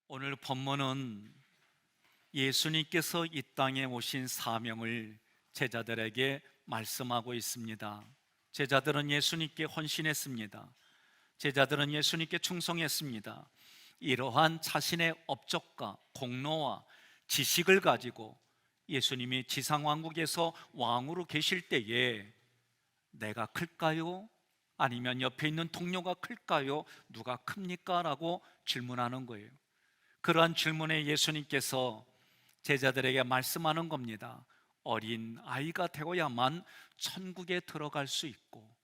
오늘 본문은 예수님께서 이 땅에 오신 사명을 제자들에게 말씀하고 있습니다. 제자들은 예수님께 헌신했습니다. 제자들은 예수님께 충성했습니다. 이러한 자신의 업적과 공로와 지식을 가지고 예수님이 지상왕국에서 왕으로 계실 때에 내가 클까요? 아니면 옆에 있는 동료가 클까요? 누가 큽니까? 라고 질문하는 거예요. 그러한 질문에 예수님께서 제자들에게 말씀하는 겁니다. 어린 아이가 되어야만 천국에 들어갈 수 있고,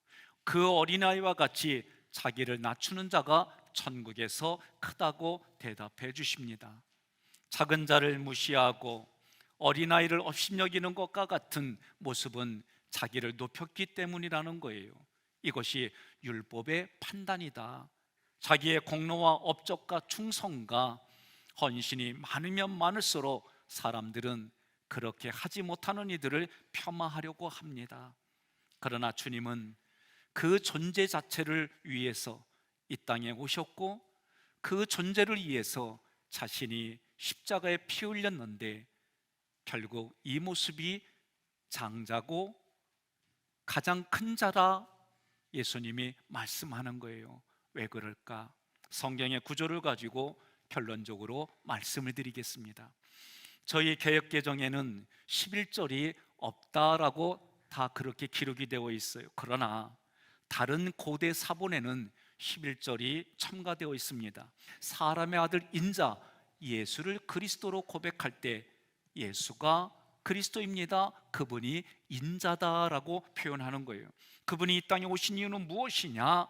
그 어린아이와 같이 자기를 낮추는 자가 천국에서 크다고 대답해 주십니다. 작은 자를 무시하고 어린아이를 업신여기는 것과 같은 모습은 자기를 높였기 때문이라는 거예요. 이것이 율법의 판단이다. 자기의 공로와 업적과 충성과 헌신이 많으면 많을수록 사람들은 그렇게 하지 못하는 이들을 폄하하려고 합니다. 그러나 주님은 그 존재 자체를 위해서 이 땅에 오셨고, 그 존재를 위해서 자신이 십자가에 피 흘렸는데, 결국 이 모습이 장자고 가장 큰 자라 예수님이 말씀하는 거예요. 왜 그럴까? 성경의 구조를 가지고 결론적으로 말씀을 드리겠습니다. 저희 개역개정에는 11절이 없다라고 다 그렇게 기록이 되어 있어요. 그러나 다른 고대 사본에는 11절이 첨가되어 있습니다. 사람의 아들 인자 예수를 그리스도로 고백할 때 예수가 그리스도입니다, 그분이 인자다라고 표현하는 거예요. 그분이 이 땅에 오신 이유는 무엇이냐?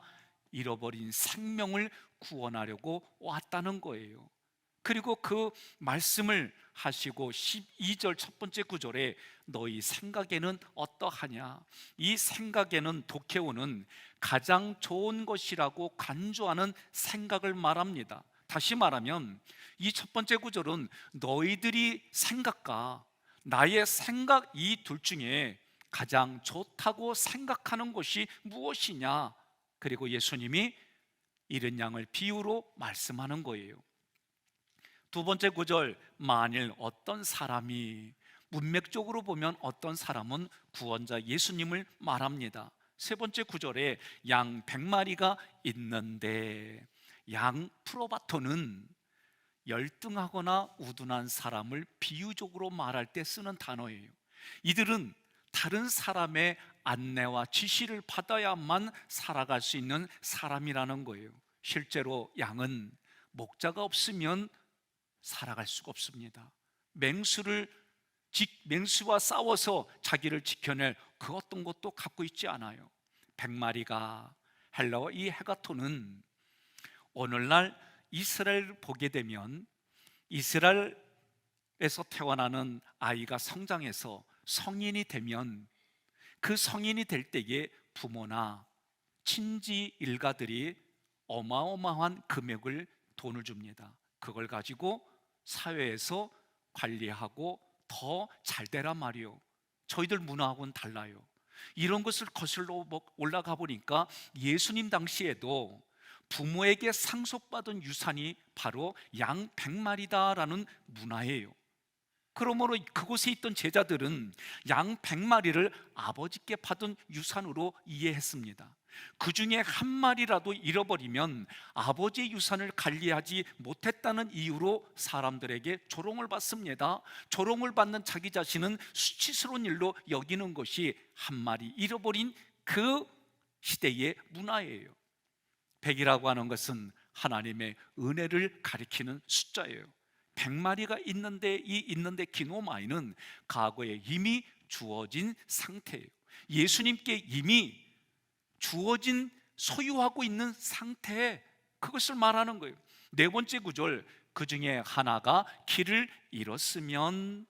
잃어버린 생명을 구원하려고 왔다는 거예요. 그리고 그 말씀을 하시고 12절 첫 번째 구절에 너희 생각에는 어떠하냐? 이 생각에는 독해오는 가장 좋은 것이라고 간주하는 생각을 말합니다. 다시 말하면 이 첫 번째 구절은 너희들이 생각과 나의 생각, 이 둘 중에 가장 좋다고 생각하는 것이 무엇이냐? 그리고 예수님이 이른 양을 비유로 말씀하는 거예요. 두 번째 구절, 만일 어떤 사람이, 문맥적으로 보면 어떤 사람은 구원자 예수님을 말합니다. 세 번째 구절에 양 100마리가 있는데, 양 프로바토는 열등하거나 우둔한 사람을 비유적으로 말할 때 쓰는 단어예요. 이들은 다른 사람의 안내와 지시를 받아야만 살아갈 수 있는 사람이라는 거예요. 실제로 양은 목자가 없으면 살아갈 수가 없습니다. 맹수와 싸워서 자기를 지켜낼 그 어떤 것도 갖고 있지 않아요. 100마리가, 헬라어 이 헤가토는 오늘날 이스라엘을 보게 되면 이스라엘에서 태어나는 아이가 성장해서 성인이 되면 그 성인이 될 때에 부모나 친지 일가들이 어마어마한 금액을, 돈을 줍니다. 그걸 가지고 사회에서 관리하고 더 잘 되란 말이요. 저희들 문화하고는 달라요. 이런 것을 거슬러 올라가 보니까 예수님 당시에도 부모에게 상속받은 유산이 바로 양 100마리다라는 문화예요. 그러므로 그곳에 있던 제자들은 양 100마리를 아버지께 받은 유산으로 이해했습니다. 그 중에 한 마리라도 잃어버리면 아버지의 유산을 관리하지 못했다는 이유로 사람들에게 조롱을 받습니다. 조롱을 받는 자기 자신은 수치스러운 일로 여기는 것이 한 마리 잃어버린 그 시대의 문화예요. 100이라고 하는 것은 하나님의 은혜를 가리키는 숫자예요. 100마리가 있는데, 이 있는데 기노마이는 과거에 이미 주어진 상태예요. 예수님께 이미 주어진, 소유하고 있는 상태, 그것을 말하는 거예요. 네 번째 구절, 그 중에 하나가 길을 잃었으면,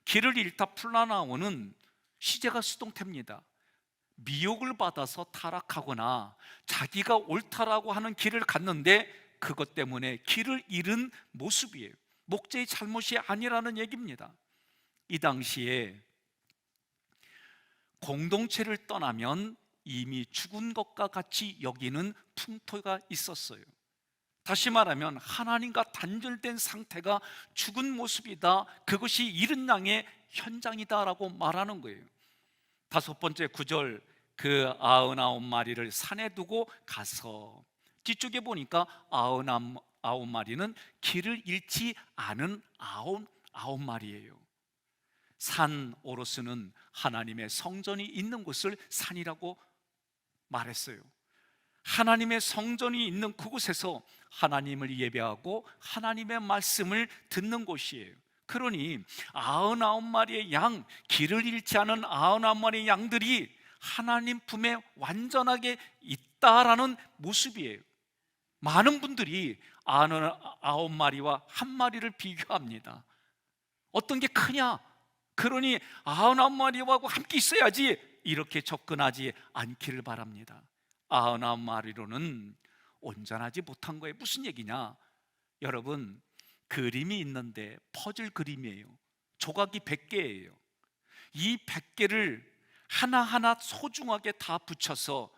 길을 잃다 풀려나오는 시제가 수동태입니다. 미혹을 받아서 타락하거나 자기가 옳다라고 하는 길을 갔는데 그것 때문에 길을 잃은 모습이에요. 목자의 잘못이 아니라는 얘기입니다. 이 당시에 공동체를 떠나면 이미 죽은 것과 같이 여기는 풍토가 있었어요. 다시 말하면 하나님과 단절된 상태가 죽은 모습이다. 그것이 잃은 양의 현장이다라고 말하는 거예요. 다섯 번째 구절, 그 99마리를 산에 두고 가서, 뒤쪽에 보니까 99마리는 길을 잃지 않은 99마리예요. 산 오로스는 하나님의 성전이 있는 곳을 산이라고 말했어요. 하나님의 성전이 있는 그곳에서 하나님을 예배하고 하나님의 말씀을 듣는 곳이에요. 그러니 99마리의 양, 길을 잃지 않은 99마리의 양들이 하나님 품에 완전하게 있다라는 모습이에요. 많은 분들이 99마리와 한 마리를 비교합니다. 어떤 게 크냐? 그러니 99마리하고 함께 있어야지, 이렇게 접근하지 않기를 바랍니다. 99마리로는 온전하지 못한 거예요. 무슨 얘기냐? 여러분, 그림이 있는데 퍼즐 그림이에요. 조각이 100개예요. 이 100개를 하나하나 소중하게 다 붙여서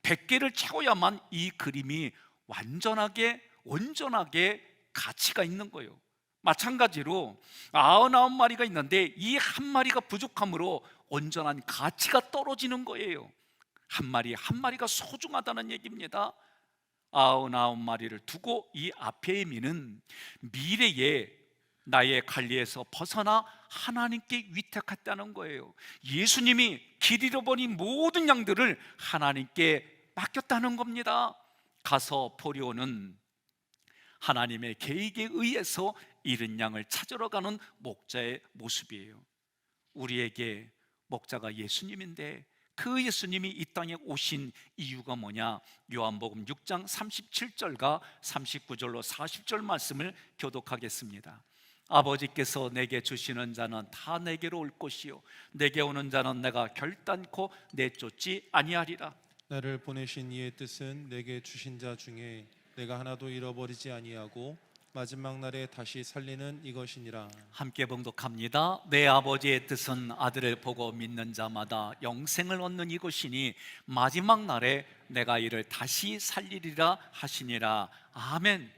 100개를 채워야만 이 그림이 완전하게, 온전하게 가치가 있는 거예요. 마찬가지로 99마리가 있는데 이 한 마리가 부족함으로 온전한 가치가 떨어지는 거예요. 한 마리 한 마리가 소중하다는 얘기입니다. 99마리를 두고 이 앞에 미는 미래에 나의 관리에서 벗어나 하나님께 위탁했다는 거예요. 예수님이 길 잃어버린 모든 양들을 하나님께 맡겼다는 겁니다. 가서 보려는 하나님의 계획에 의해서 잃은 양을 찾으러 가는 목자의 모습이에요. 우리에게 목자가 예수님인데 그 예수님이 이 땅에 오신 이유가 뭐냐? 요한복음 6장 37절과 39절로 40절 말씀을 교독하겠습니다. 아버지께서 내게 주시는 자는 다 내게로 올 것이요 내게 오는 자는 내가 결단코 내쫓지 아니하리라. 나를 보내신 이의 뜻은 내게 주신 자 중에 내가 하나도 잃어버리지 아니하고 마지막 날에 다시 살리는 이것이니라. 함께 봉독합니다. 내 아버지의 뜻은 아들을 보고 믿는 자마다 영생을 얻는 이것이니 마지막 날에 내가 이를 다시 살리리라 하시니라. 아멘.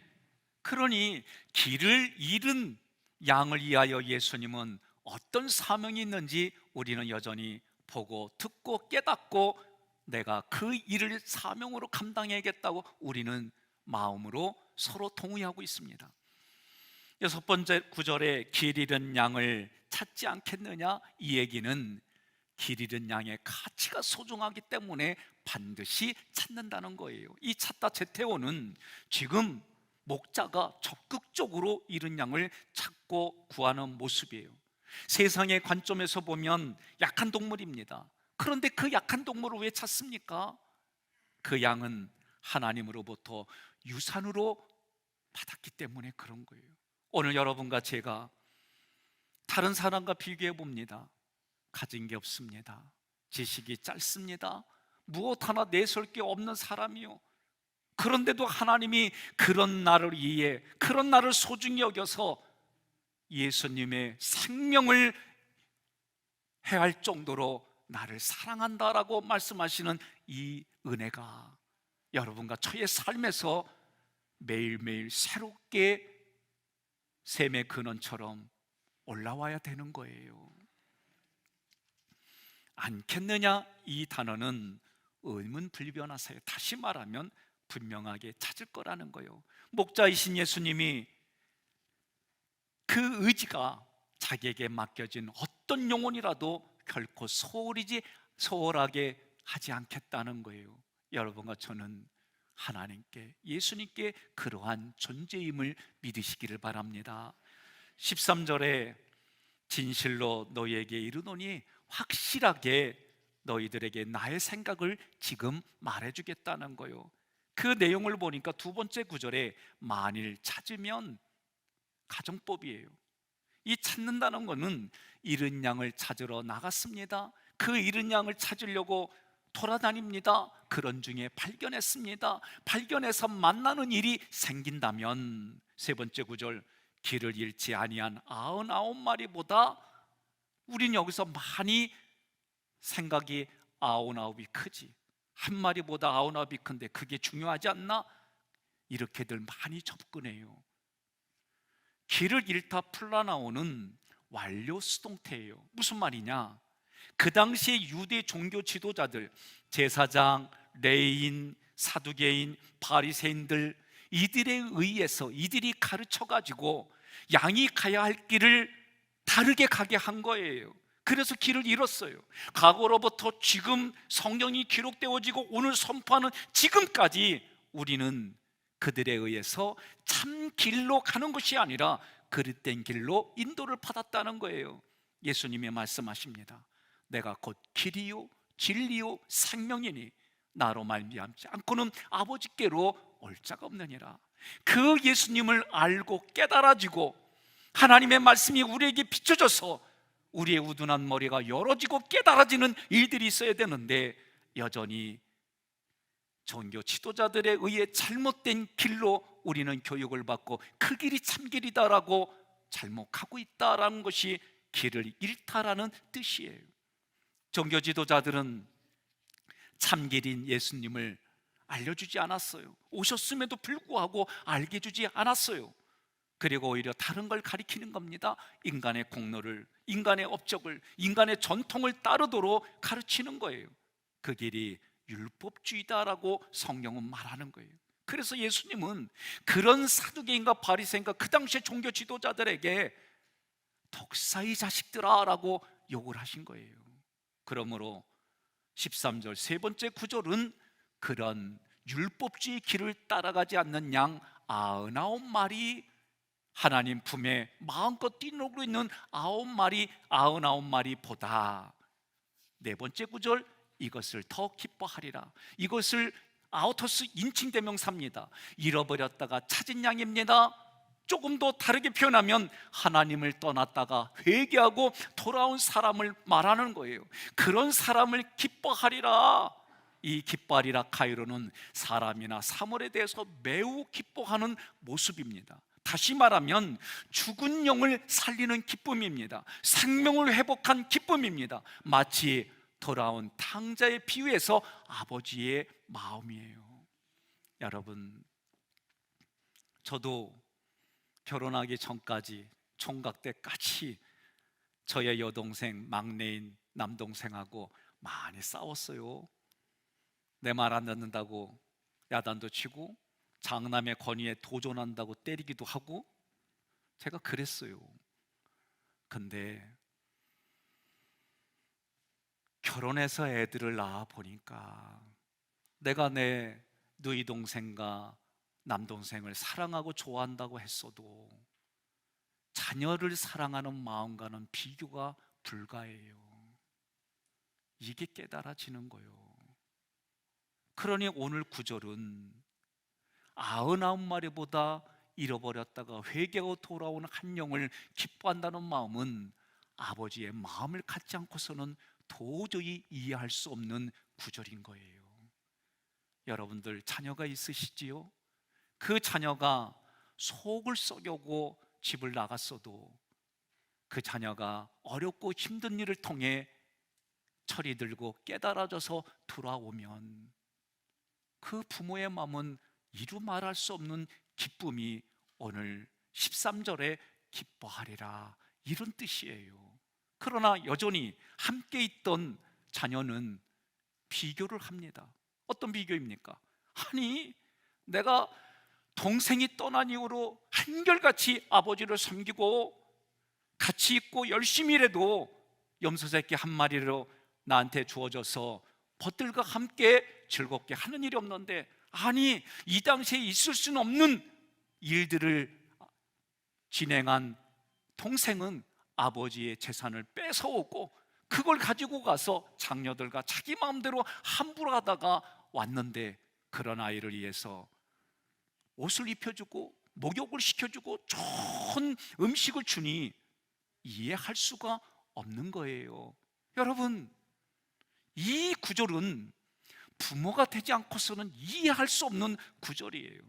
그러니 길을 잃은 양을 위하여 예수님은 어떤 사명이 있는지 우리는 여전히 보고 듣고 깨닫고 내가 그 일을 사명으로 감당해야겠다고 우리는 마음으로 서로 동의하고 있습니다. 여섯 번째 구절에 길 잃은 양을 찾지 않겠느냐? 이 얘기는 길 잃은 양의 가치가 소중하기 때문에 반드시 찾는다는 거예요. 이 찾다 제테오는 지금 목자가 적극적으로 잃은 양을 찾고 구하는 모습이에요. 세상의 관점에서 보면 약한 동물입니다. 그런데 그 약한 동물을 왜 찾습니까? 그 양은 하나님으로부터 유산으로 받았기 때문에 그런 거예요. 오늘 여러분과 제가 다른 사람과 비교해 봅니다. 가진 게 없습니다. 지식이 짧습니다. 무엇 하나 내세울 게 없는 사람이요. 그런데도 하나님이 그런 나를 위해, 그런 나를 소중히 여겨서 예수님의 생명을 해할 정도로 나를 사랑한다라고 말씀하시는 이 은혜가 여러분과 저의 삶에서 매일매일 새롭게 샘의 근원처럼 올라와야 되는 거예요. 않겠느냐? 이 단어는 의문불변하사요. 다시 말하면 분명하게 찾을 거라는 거예요. 목자이신 예수님이 그 의지가 자기에게 맡겨진 어떤 영혼이라도 결코 소홀하게 하지 않겠다는 거예요. 여러분과 저는 하나님께, 예수님께 그러한 존재임을 믿으시기를 바랍니다. 13절에 진실로 너희에게 이르노니 확실하게 너희들에게 나의 생각을 지금 말해주겠다는 거예요. 그 내용을 보니까 두 번째 구절에 만일 찾으면 가정법이에요. 이 찾는다는 것은 잃은 양을 찾으러 나갔습니다. 그 잃은 양을 찾으려고 돌아다닙니다. 그런 중에 발견했습니다. 발견해서 만나는 일이 생긴다면 세 번째 구절 길을 잃지 아니한 99마리보다 우린 여기서 많이 생각이 99이 크지, 한 마리보다 99이 큰데 그게 중요하지 않나? 이렇게들 많이 접근해요. 길을 잃다 풀려 나오는 완료 수동태예요. 무슨 말이냐? 그 당시에 유대 종교 지도자들, 제사장, 레위인, 사두개인, 바리새인들, 이들에 의해서 이들이 가르쳐 가지고 양이 가야 할 길을 다르게 가게 한 거예요. 그래서 길을 잃었어요. 과거로부터 지금 성경이 기록되어지고 오늘 선포하는 지금까지 우리는 그들에 의해서 참 길로 가는 것이 아니라 그릇된 길로 인도를 받았다는 거예요. 예수님이 말씀하십니다. 내가 곧 길이요 진리요 생명이니 나로 말미암지 않고는 아버지께로 올 자가 없느니라. 그 예수님을 알고 깨달아지고 하나님의 말씀이 우리에게 비춰져서 우리의 우둔한 머리가 열어지고 깨달아지는 일들이 있어야 되는데, 여전히 종교 지도자들에 의해 잘못된 길로 우리는 교육을 받고 그 길이 참길이다라고 잘못 가고 있다라는 것이 길을 잃다라는 뜻이에요. 종교 지도자들은 참길인 예수님을 알려주지 않았어요. 오셨음에도 불구하고 알게 주지 않았어요. 그리고 오히려 다른 걸 가리키는 겁니다. 인간의 공로를, 인간의 업적을, 인간의 전통을 따르도록 가르치는 거예요. 그 길이 율법주의다라고 성경은 말하는 거예요. 그래서 예수님은 그런 사두개인과 바리새인과 그 당시의 종교 지도자들에게 독사의 자식들아 라고 욕을 하신 거예요. 그러므로 13절 세 번째 구절은 그런 율법주의 길을 따라가지 않는 양 99마리, 하나님 품에 마음껏 뛰놀고 있는 99마리보다 네 번째 구절, 이것을 더 기뻐하리라. 이것을 아우터스 인칭대명사입니다. 잃어버렸다가 찾은 양입니다. 조금 더 다르게 표현하면 하나님을 떠났다가 회개하고 돌아온 사람을 말하는 거예요. 그런 사람을 기뻐하리라. 이 기뻐하리라 카이로는 사람이나 사물에 대해서 매우 기뻐하는 모습입니다. 다시 말하면 죽은 영을 살리는 기쁨입니다. 생명을 회복한 기쁨입니다. 마치 돌아온 탕자의 비유에서 아버지의 마음이에요. 여러분, 저도 결혼하기 전까지, 총각 때까지 저의 여동생, 막내인 남동생하고 많이 싸웠어요. 내 말 안 듣는다고 야단도 치고 장남의 권위에 도전한다고 때리기도 하고 제가 그랬어요. 근데 결혼해서 애들을 낳아 보니까 내가 내 누이 동생과 남동생을 사랑하고 좋아한다고 했어도 자녀를 사랑하는 마음과는 비교가 불가해요. 이게 깨달아지는 거예요. 그러니 오늘 구절은 99마리보다 잃어버렸다가 회개하고 돌아오는 한 영을 기뻐한다는 마음은 아버지의 마음을 갖지 않고서는 도저히 이해할 수 없는 구절인 거예요. 여러분들 자녀가 있으시지요? 그 자녀가 속을 썩여고 집을 나갔어도 그 자녀가 어렵고 힘든 일을 통해 철이 들고 깨달아져서 돌아오면 그 부모의 마음은 이루 말할 수 없는 기쁨이 오늘 13절에 기뻐하리라, 이런 뜻이에요. 그러나 여전히 함께 있던 자녀는 비교를 합니다. 어떤 비교입니까? 아니, 내가 동생이 떠난 이후로 한결같이 아버지를 섬기고 같이 있고 열심히 일해도 염소새끼 한 마리로 나한테 주어져서 벗들과 함께 즐겁게 하는 일이 없는데, 아니, 이 당시에 있을 수는 없는 일들을 진행한 동생은 아버지의 재산을 뺏어오고 그걸 가지고 가서 장녀들과 자기 마음대로 함부로 하다가 왔는데, 그런 아이를 위해서 옷을 입혀주고 목욕을 시켜주고 좋은 음식을 주니 이해할 수가 없는 거예요. 여러분, 이 구절은 부모가 되지 않고서는 이해할 수 없는 구절이에요.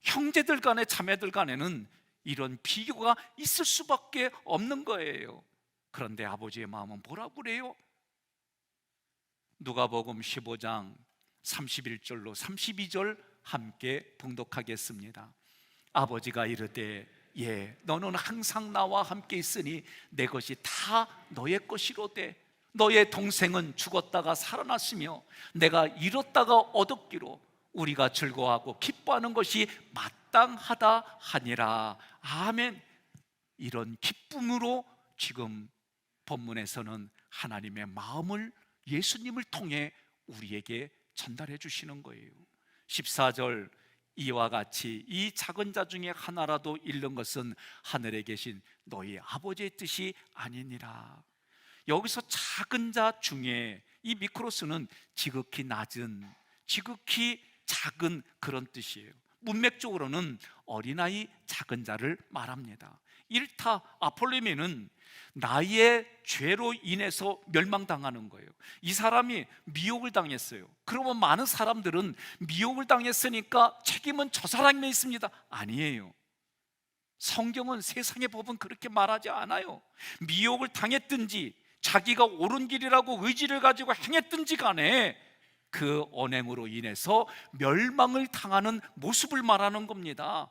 형제들 간에, 자매들 간에는 이런 비교가 있을 수밖에 없는 거예요. 그런데 아버지의 마음은 뭐라고 그래요? 누가복음 15장 31절로 32절 함께 봉독하겠습니다. 아버지가 이르되 예, 너는 항상 나와 함께 있으니 내 것이 다 너의 것이로되 너의 동생은 죽었다가 살아났으며 내가 잃었다가 얻었기로 우리가 즐거워하고 기뻐하는 것이 마땅하다 하니라. 아멘. 이런 기쁨으로 지금 본문에서는 하나님의 마음을 예수님을 통해 우리에게 전달해 주시는 거예요. 14절 이와 같이 이 작은 자 중에 하나라도 잃는 것은 하늘에 계신 너희 아버지의 뜻이 아니니라. 여기서 작은 자 중에 이 미크로스는 지극히 낮은, 지극히 작은 그런 뜻이에요. 문맥적으로는 어린아이 작은 자를 말합니다. 일타 아폴레미는 나의 죄로 인해서 멸망당하는 거예요. 이 사람이 미혹을 당했어요. 그러면 많은 사람들은 미혹을 당했으니까 책임은 저 사람에 있습니다. 아니에요. 성경은, 세상의 법은 그렇게 말하지 않아요. 미혹을 당했든지 자기가 옳은 길이라고 의지를 가지고 행했든지 간에 그 언행으로 인해서 멸망을 당하는 모습을 말하는 겁니다.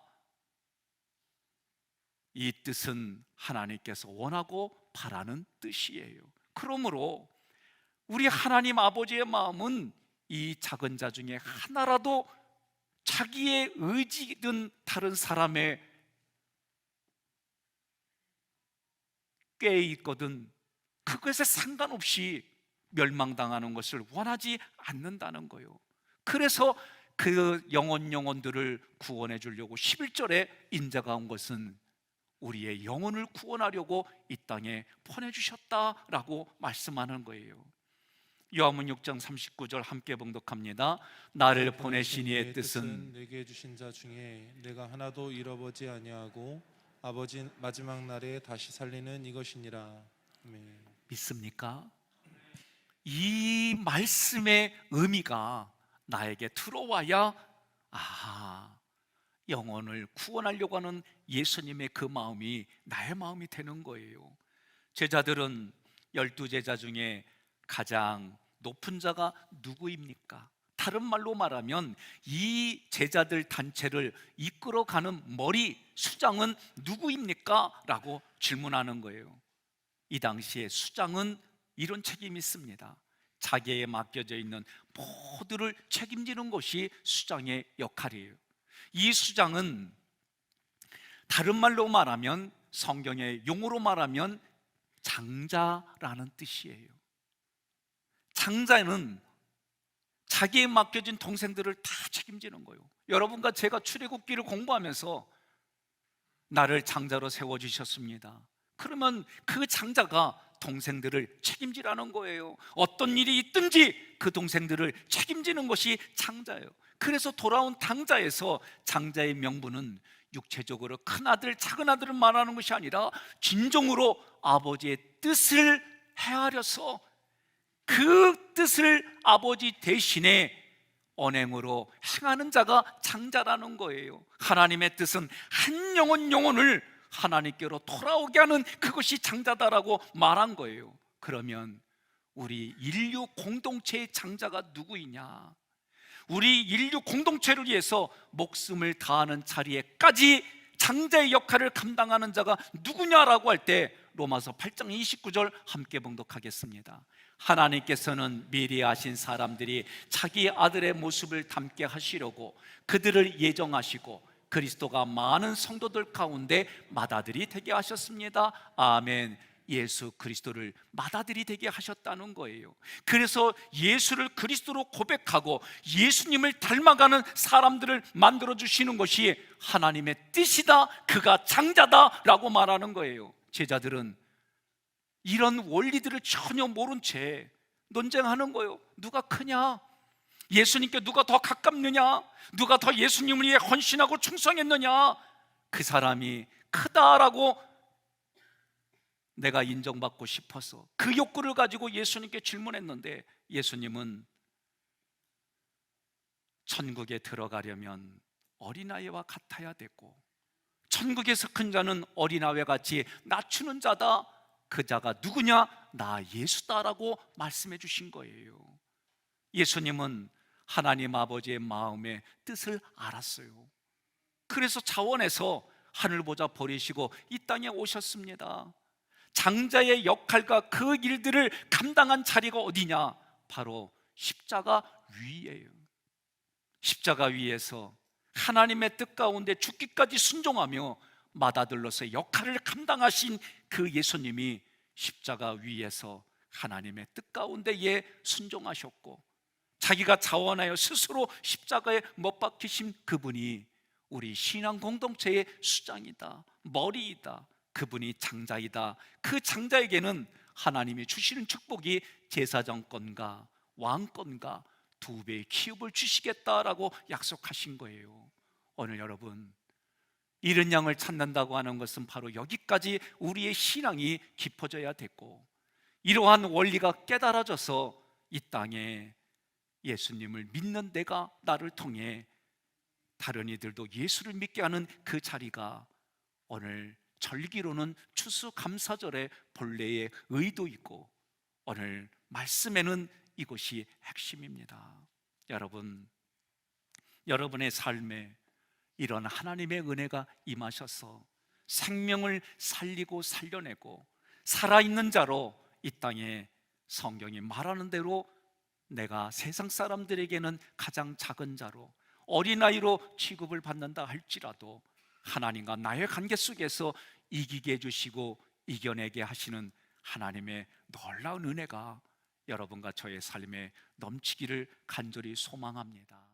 이 뜻은 하나님께서 원하고 바라는 뜻이에요. 그러므로 우리 하나님 아버지의 마음은 이 작은 자 중에 하나라도 자기의 의지든 다른 사람의 꾀에 있거든 그것에 상관없이 멸망당하는 것을 원하지 않는다는 거예요. 그래서 그 영혼들을 구원해 주려고 11절에 인자가 온 것은 우리의 영혼을 구원하려고 이 땅에 보내주셨다라고 말씀하는 거예요. 요한복음 6장 39절 함께 봉독합니다. 나를 보내신 이의 뜻은 내게 주신 자 중에 내가 하나도 잃어버지 아니하고 아버지 마지막 날에 다시 살리는 이것이니라. 아멘. 믿습니까? 이 말씀의 의미가 나에게 들어와야 영혼을 구원하려고 하는 예수님의 그 마음이 나의 마음이 되는 거예요. 제자들은 12제자 중에 가장 높은 자가 누구입니까? 다른 말로 말하면 이 제자들 단체를 이끌어가는 머리 수장은 누구입니까? 라고 질문하는 거예요. 이 당시에 수장은 이런 책임이 있습니다. 자기에게 맡겨져 있는 모두를 책임지는 것이 수장의 역할이에요. 이 수장은 다른 말로 말하면, 성경의 용어로 말하면 장자라는 뜻이에요. 장자는 자기에 맡겨진 동생들을 다 책임지는 거예요. 여러분과 제가 출애굽기를 공부하면서 나를 장자로 세워주셨습니다. 그러면 그 장자가 동생들을 책임지라는 거예요. 어떤 일이 있든지 그 동생들을 책임지는 것이 장자예요. 그래서 돌아온 당자에서 장자의 명분은 육체적으로 큰 아들, 작은 아들을 말하는 것이 아니라 진정으로 아버지의 뜻을 헤아려서 그 뜻을 아버지 대신에 언행으로 행하는 자가 장자라는 거예요. 하나님의 뜻은 한 영혼을 하나님께로 돌아오게 하는 그것이 장자다라고 말한 거예요. 그러면 우리 인류 공동체의 장자가 누구이냐? 우리 인류 공동체를 위해서 목숨을 다하는 자리에까지 장자의 역할을 감당하는 자가 누구냐라고 할 때 로마서 8장 29절 함께 봉독하겠습니다. 하나님께서는 미리 아신 사람들이 자기 아들의 모습을 닮게 하시려고 그들을 예정하시고 그리스도가 많은 성도들 가운데 맏아들이 되게 하셨습니다. 아멘. 예수 그리스도를 맏아들이 되게 하셨다는 거예요. 그래서 예수를 그리스도로 고백하고 예수님을 닮아가는 사람들을 만들어 주시는 것이 하나님의 뜻이다, 그가 장자다라고 말하는 거예요. 제자들은 이런 원리들을 전혀 모른 채 논쟁하는 거예요. 누가 크냐? 예수님께 누가 더 가깝느냐? 누가 더 예수님을 위해 헌신하고 충성했느냐? 그 사람이 크다라고 내가 인정받고 싶어서 그 욕구를 가지고 예수님께 질문했는데, 예수님은 천국에 들어가려면 어린아이와 같아야 되고 천국에서 큰 자는 어린아이와 같이 낮추는 자다. 그 자가 누구냐? 나 예수다라고 말씀해 주신 거예요. 예수님은 하나님 아버지의 마음의 뜻을 알았어요. 그래서 자원에서 하늘 보좌 버리시고 이 땅에 오셨습니다. 장자의 역할과 그 일들을 감당한 자리가 어디냐? 바로 십자가 위예요. 십자가 위에서 하나님의 뜻 가운데 죽기까지 순종하며 맏아들로서의 역할을 감당하신 그 예수님이 십자가 위에서 하나님의 뜻 가운데에 순종하셨고, 자기가 자원하여 스스로 십자가에 못 박히신 그분이 우리 신앙 공동체의 수장이다, 머리이다, 그분이 장자이다. 그 장자에게는 하나님이 주시는 축복이 제사장권과 왕권과 2배의 기업을 주시겠다라고 약속하신 거예요. 오늘 여러분, 이른 양을 찾는다고 하는 것은 바로 여기까지 우리의 신앙이 깊어져야 됐고, 이러한 원리가 깨달아져서 이 땅에 예수님을 믿는 내가 나를 통해 다른 이들도 예수를 믿게 하는 그 자리가 오늘 절기로는 추수감사절의 본래의 의도 있고, 오늘 말씀에는 이것이 핵심입니다. 여러분, 여러분의 삶에 이런 하나님의 은혜가 임하셔서 생명을 살리고 살려내고 살아있는 자로 이 땅에 성경이 말하는 대로 내가 세상 사람들에게는 가장 작은 자로 어린아이로 취급을 받는다 할지라도 하나님과 나의 관계 속에서 이기게 해주시고 이겨내게 하시는 하나님의 놀라운 은혜가 여러분과 저의 삶에 넘치기를 간절히 소망합니다.